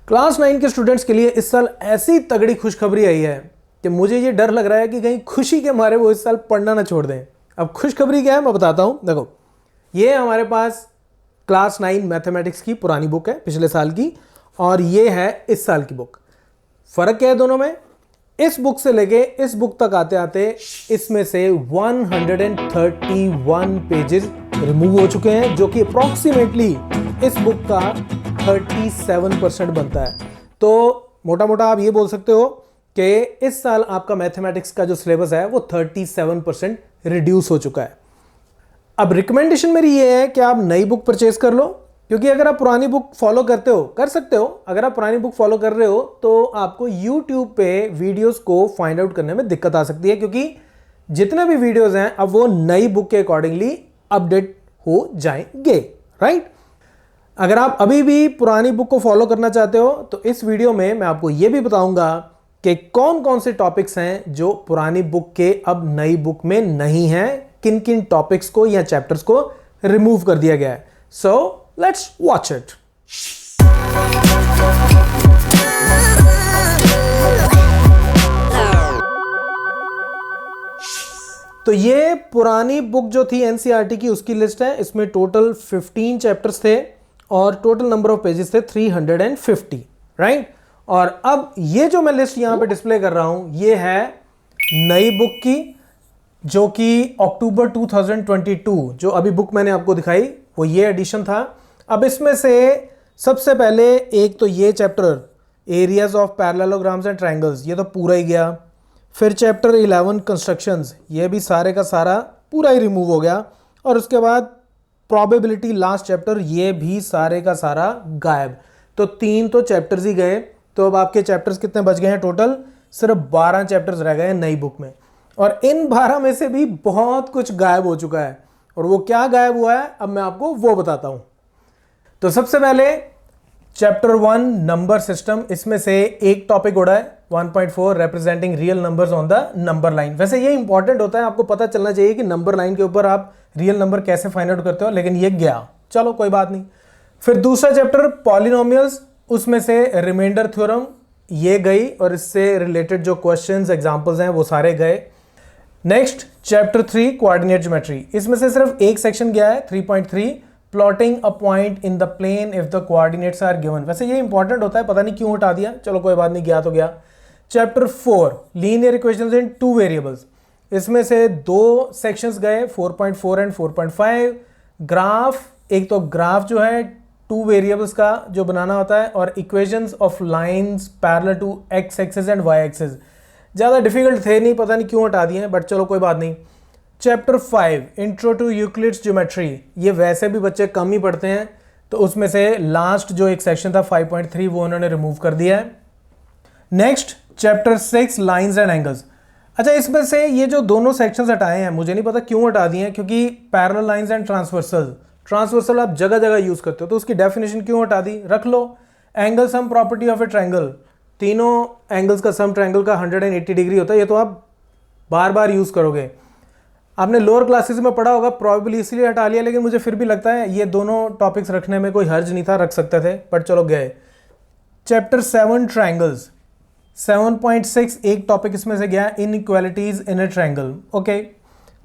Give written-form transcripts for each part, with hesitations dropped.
Class 9 के students के लिए इस साल ऐसी तगड़ी खुशखबरी आई है कि मुझे ये डर लग रहा है कि कहीं खुशी के मारे वो इस साल पढ़ना ना छोड़ दें। अब खुशखबरी क्या है मैं बताता हूँ। देखो, ये हमारे पास क्लास 9 मैथमेटिक्स की पुरानी बुक है पिछले साल की, और ये है इस साल की बुक। फर्क क्या है दोनों में? इस बुक से लेके इस बुक तक आते आते इसमें से 131 पेजेस रिमूव हो चुके हैं, जो कि अप्रॉक्सीमेटली इस बुक का 37% बनता है। तो मोटा मोटा आप ये बोल सकते हो कि इस साल आपका मैथमेटिक्स का जो सिलेबस है वो 37% रिड्यूस हो चुका है। अब रिकमेंडेशन मेरी ये है कि आप नई बुक परचेज कर लो, क्योंकि अगर आप पुरानी बुक फॉलो करते हो, कर सकते हो, अगर आप पुरानी बुक फॉलो कर रहे हो तो आपको YouTube पे वीडियोस को फाइंड आउट करने में दिक्कत आ सकती है, क्योंकि जितने भी वीडियोस हैं अब वो नई बुक के अकॉर्डिंगली अपडेट हो जाएंगे, राइट? अगर आप अभी भी पुरानी बुक को फॉलो करना चाहते हो तो इस वीडियो में मैं आपको यह भी बताऊंगा कि कौन कौन से टॉपिक्स हैं जो पुरानी बुक के अब नई बुक में नहीं हैं, किन किन टॉपिक्स को या चैप्टर्स को रिमूव कर दिया गया है। So let's watch it. तो ये पुरानी बुक जो थी एनसीईआरटी की, उसकी लिस्ट है। इसमें टोटल 15 चैप्टर्स थे और टोटल नंबर ऑफ पेजेस थे 350, राइट? और अब ये जो मैं लिस्ट यहां पे डिस्प्ले कर रहा हूं, ये है नई बुक की, जो कि अक्टूबर 2022 जो अभी बुक मैंने आपको दिखाई वो ये एडिशन था। अब इसमें से सबसे पहले एक तो ये chapter areas of parallelograms and triangles, ये तो पूरा ही गया। फिर चैप्टर 11 कंस्ट्रक्शंस, ये भी सारे का सारा पूरा ही रिमूव हो गया। और उसके बाद प्रोबेबिलिटी लास्ट चैप्टर, ये भी सारे का सारा गायब। तो 3 तो चैप्टर्स ही गए। तो अब आपके चैप्टर्स कितने बच गए हैं? टोटल सिर्फ 12 चैप्टर्स रह गए हैं नई बुक में, और इन 12 में से भी बहुत कुछ गायब हो चुका है। और वो क्या गायब हुआ है अब मैं आपको वो बताता हूं। तो सबसे पहले चैप्टर 1 नंबर सिस्टम, इसमें से एक टॉपिक उड़ा है 1.4 representing real numbers on the number line. वैसे ये इंपॉर्टेंट होता है, आपको पता चलना चाहिए कि नंबर लाइन के ऊपर आप रियल नंबर कैसे फाइंड आउट करते हो, लेकिन ये गया, चलो कोई बात नहीं। फिर दूसरा चैप्टर पॉलिनोमियल्स, उसमें से रिमाइंडर थ्योरम ये गई, और इससे रिलेटेड जो क्वेश्चंस एग्जांपल्स हैं वो सारे गए। नेक्स्ट चैप्टर 3 कोऑर्डिनेट ज्योमेट्री, इसमें से सिर्फ एक सेक्शन गया है 3.3 plotting a point in the plane if the coordinates are given. वैसे ये इंपॉर्टेंट होता है, पता नहीं क्यों हटा दिया, चलो कोई बात नहीं, गया तो गया। चैप्टर 4 लीनियर इक्वेशंस इन 2 वेरिएबल्स, इसमें से 2 सेक्शंस गए 4.4 एंड 4.5। ग्राफ, एक तो ग्राफ जो है 2 वेरिएबल्स का जो बनाना होता है, और equations of lines parallel to X axis and Y axis, ज़्यादा डिफिकल्ट थे नहीं, पता नहीं क्यों हटा दिए हैं, बट चलो कोई बात नहीं। Chapter 5 intro to Euclid's geometry, ये वैसे भी बच्चे कम ही पढ़ते हैं, तो उसमें से लास्ट जो एक सेक्शन था 5.3 वो उन्होंने रिमूव कर दिया है। Next chapter 6 lines and angles. अच्छा, इसमें से ये जो दोनों सेक्शंस हटाए हैं मुझे नहीं पता क्यों हटा दिए हैं, क्योंकि पैरेलल लाइंस एंड ट्रांसवर्सल आप जगह जगह यूज करते हो, तो उसकी डेफिनेशन क्यों हटा दी? रख लो। Angle sum property of a triangle, तीनों एंगल्स का सम ट्रायंगल का 180 डिग्री होता है, ये तो आप बार बार यूज करोगे। आपने लोअर क्लासेस में पढ़ा होगा, प्रॉबेबली इसलिए हटा लिया, लेकिन मुझे फिर भी लगता है ये दोनों टॉपिक्स रखने में कोई हर्ज नहीं था, रख सकते थे, बट चलो गए। चैप्टर 7 ट्रायंगल्स, 7.6 एक टॉपिक इसमें से गया, इनइक्वालिटीज इन ए ट्रायंगल, ओके।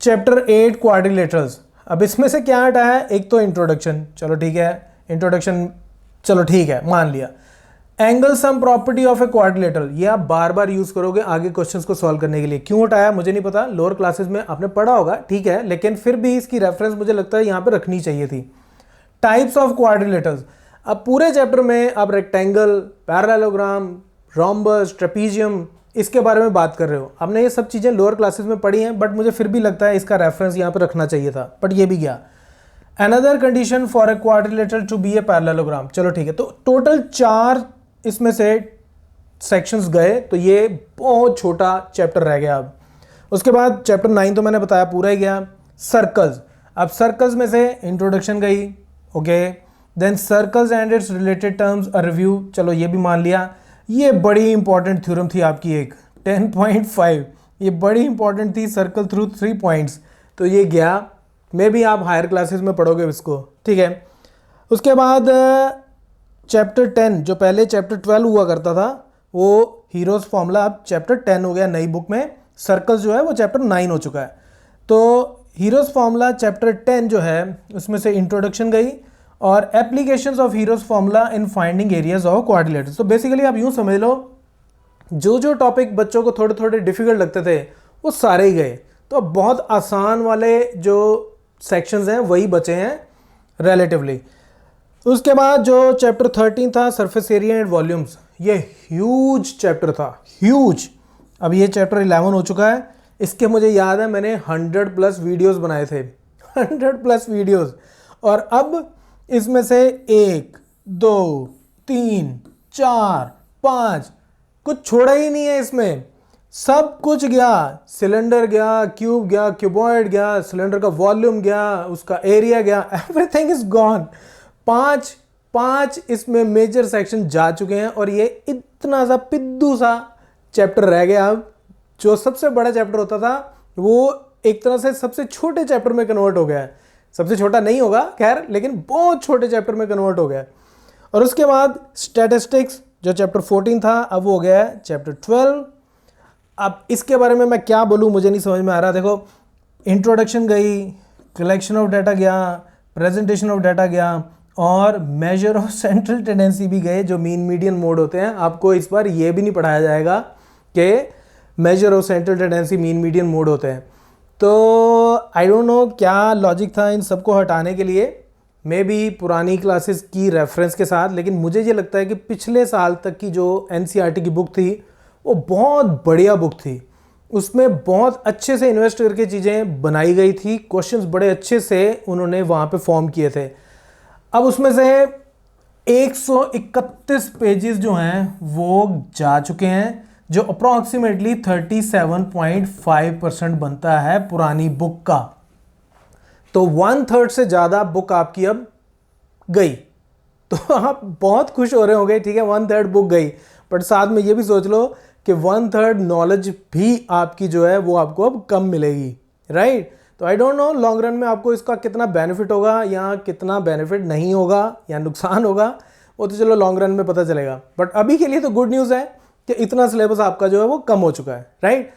चैप्टर 8 क्वाड्रिलेटरल्स, अब इसमें से क्या हटाया है? एक तो इंट्रोडक्शन, चलो ठीक है, इंट्रोडक्शन चलो ठीक है, मान लिया। Angle sum property of a quadrilateral, ये आप बार बार यूज करोगे आगे क्वेश्चंस को सॉल्व करने के लिए। क्यों हटाया मुझे नहीं पता, लोअर क्लासेस में आपने पढ़ा होगा, ठीक है, लेकिन फिर भी इसकी रेफरेंस मुझे लगता है यहाँ पे रखनी चाहिए थी। टाइप्स ऑफ क्वाड्रिलेटरल्स, अब पूरे चैप्टर में आप रेक्टेंगल, पैरेललोग्राम, रोम्बस, ट्रेपीजियम, इसके बारे में बात कर रहे हो। आपने ये सब चीज़ें लोअर क्लासेस में पढ़ी हैं, बट मुझे फिर भी लगता है इसका रेफरेंस यहाँ पे रखना चाहिए था, बट ये भी गया। Another condition for a quadrilateral to be a parallelogram, चलो ठीक है। तो टोटल 4 इसमें से सेक्शंस गए, तो ये बहुत छोटा चैप्टर रह गया। अब उसके बाद चैप्टर 9 तो मैंने बताया पूरा ही गया। सर्कल्स, अब सर्कल्स में से इंट्रोडक्शन गई, okay. Then circles and its related terms a review, चलो ये भी मान लिया। ये बड़ी इंपॉर्टेंट थ्योरम थी आपकी एक 10.5, ये बड़ी इंपॉर्टेंट थी, सर्कल थ्रू 3 पॉइंट्स, तो ये गया। मे भी आप हायर क्लासेस में पढ़ोगे इसको, ठीक है। उसके बाद चैप्टर 10 जो पहले चैप्टर 12 हुआ करता था वो हीरोज फॉर्मूला अब चैप्टर 10 हो गया नई बुक में। सर्कल्स जो है वो चैप्टर 9 हो चुका है। तो हीरोज फॉर्मूला चैप्टर 10 जो है उसमें से इंट्रोडक्शन गई और applications of heroes formula in finding areas of quadrilaterals. तो बेसिकली आप यूँ समझ लो जो जो टॉपिक बच्चों को थोड़े थोड़े डिफिकल्ट लगते थे वो सारे ही गए। तो अब बहुत आसान वाले जो सेक्शंस हैं वही बचे हैं रिलेटिवली। उसके बाद जो चैप्टर 13 था सरफेस एरिया एंड वॉल्यूम्स, ये ह्यूज चैप्टर था, ह्यूज। अब ये चैप्टर 11 हो चुका है। इसके मुझे याद है मैंने 100+ वीडियोस बनाए थे 100+ वीडियोस। और अब इसमें से 1 2 3 4 5 कुछ छोड़ा ही नहीं है इसमें, सब कुछ गया। सिलेंडर गया, क्यूब गया, क्यूबॉइड गया, सिलेंडर का वॉल्यूम गया, उसका एरिया गया, एवरीथिंग इज गॉन। 5 इसमें मेजर सेक्शन जा चुके हैं और ये इतना सा पिद्दू सा चैप्टर रह गया। अब जो सबसे बड़ा चैप्टर होता था वो एक तरह से सबसे छोटे चैप्टर में कन्वर्ट हो गया है। सबसे छोटा नहीं होगा खैर, लेकिन बहुत छोटे चैप्टर में कन्वर्ट हो गया है। और उसके बाद स्टैटिस्टिक्स जो चैप्टर 14 था अब वो हो गया है चैप्टर 12। अब इसके बारे में मैं क्या बोलूँ मुझे नहीं समझ में आ रहा। देखो इंट्रोडक्शन गई, कलेक्शन ऑफ डाटा गया, प्रेजेंटेशन ऑफ डाटा गया और मेजर ऑफ सेंट्रल टेंडेंसी भी गए जो मीन मीडियन मोड होते हैं। आपको इस बार ये भी नहीं पढ़ाया जाएगा कि measure of central tendency mean median mode होते हैं। तो आई डोंट नो क्या लॉजिक था इन सबको हटाने के लिए, मे बी पुरानी क्लासेस की रेफरेंस के साथ। लेकिन मुझे ये लगता है कि पिछले साल तक की जो एनसीईआरटी की बुक थी वो बहुत बढ़िया बुक थी। उसमें बहुत अच्छे से इन्वेस्ट करके चीज़ें बनाई गई थी, क्वेश्चंस बड़े अच्छे से उन्होंने वहाँ पे फॉर्म किए थे। अब उसमें से 131 पेजेस जो हैं वो जा चुके हैं, जो अप्रॉक्सीमेटली 37.5% बनता है पुरानी बुक का। तो 1/3 से ज़्यादा बुक आपकी अब गई। तो आप बहुत खुश हो रहे होंगे, ठीक है 1/3 बुक गई, बट साथ में ये भी सोच लो कि 1/3 नॉलेज भी आपकी जो है वो आपको अब कम मिलेगी, राइट। तो I don't know long run में आपको इसका कितना बेनिफिट होगा या कितना बेनिफिट नहीं होगा या नुकसान होगा, वो तो चलो लॉन्ग रन में पता चलेगा। बट अभी के लिए तो गुड न्यूज़ है कि इतना सिलेबस आपका जो है वो कम हो चुका है, राइट।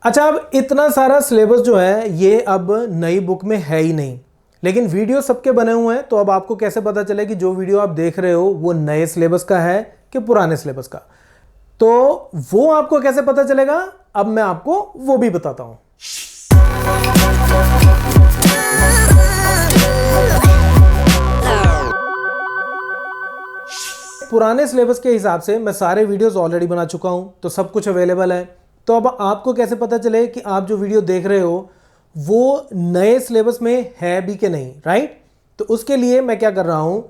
अच्छा, अब इतना सारा सिलेबस जो है ये अब नई बुक में है ही नहीं, लेकिन वीडियो सबके बने हुए हैं। तो अब आपको कैसे पता चले कि जो वीडियो आप देख रहे हो वो नए सिलेबस का है कि पुराने सिलेबस का? तो वो आपको कैसे पता चलेगा, अब मैं आपको वो भी बताता हूं। पुराने सिलेबस के हिसाब से मैं सारे वीडियोस ऑलरेडी बना चुका हूं, तो सब कुछ अवेलेबल है। तो अब आपको कैसे पता चले कि आप जो वीडियो देख रहे हो वो नए सिलेबस में है भी कि नहीं, राइट। तो उसके लिए मैं क्या कर रहा हूं,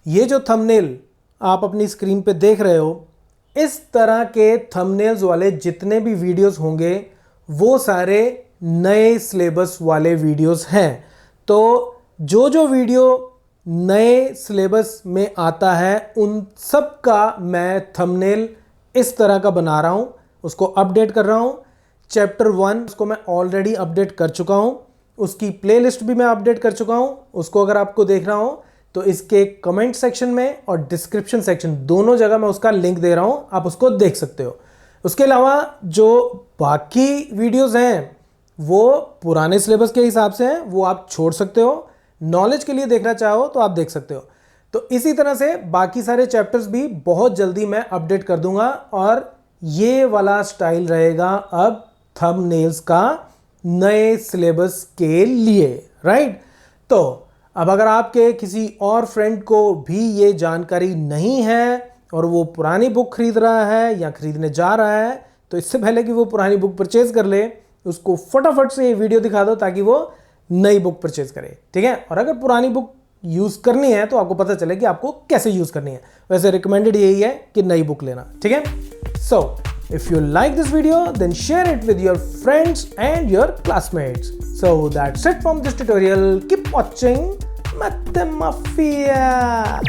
ये जो थंबनेल आप अपनी स्क्रीन पे देख रहे हो, इस तरह के थंबनेल्स वाले जितने भी वीडियोस होंगे वो सारे नए सिलेबस वाले वीडियोस हैं। तो जो जो वीडियो नए सिलेबस में आता है उन सब का मैं थंबनेल इस तरह का बना रहा हूं, उसको अपडेट कर रहा हूं। चैप्टर 1 उसको मैं ऑलरेडी अपडेट कर चुका हूं, उसकी प्लेलिस्ट भी मैं अपडेट कर चुका हूं। उसको अगर आपको देखना हो तो इसके कमेंट सेक्शन में और डिस्क्रिप्शन सेक्शन दोनों जगह मैं उसका लिंक दे रहा हूं, आप उसको देख सकते हो। उसके अलावा जो बाकी वीडियोस हैं वो पुराने सिलेबस के हिसाब से हैं, वो आप छोड़ सकते हो। नॉलेज के लिए देखना चाहो तो आप देख सकते हो। तो इसी तरह से बाकी सारे चैप्टर्स भी बहुत जल्दी मैं अपडेट कर दूंगा और ये वाला स्टाइल रहेगा अब थंबनेल्स का नए सिलेबस के लिए, राइट। तो अब अगर आपके किसी और फ्रेंड को भी ये जानकारी नहीं है और वो पुरानी बुक खरीद रहा है या खरीदने जा रहा है, तो इससे पहले कि वो पुरानी बुक परचेज कर ले उसको फटाफट से ये वीडियो दिखा दो ताकि वो नई बुक परचेज करे, ठीक है। और अगर पुरानी बुक यूज़ करनी है तो आपको पता चले कि आपको कैसे यूज़ करनी है। वैसे रिकमेंडेड यही है कि नई बुक लेना, ठीक है। सो if you like this video, then share it with your friends and your classmates. So that's it from this tutorial. Keep watching Mathemafia.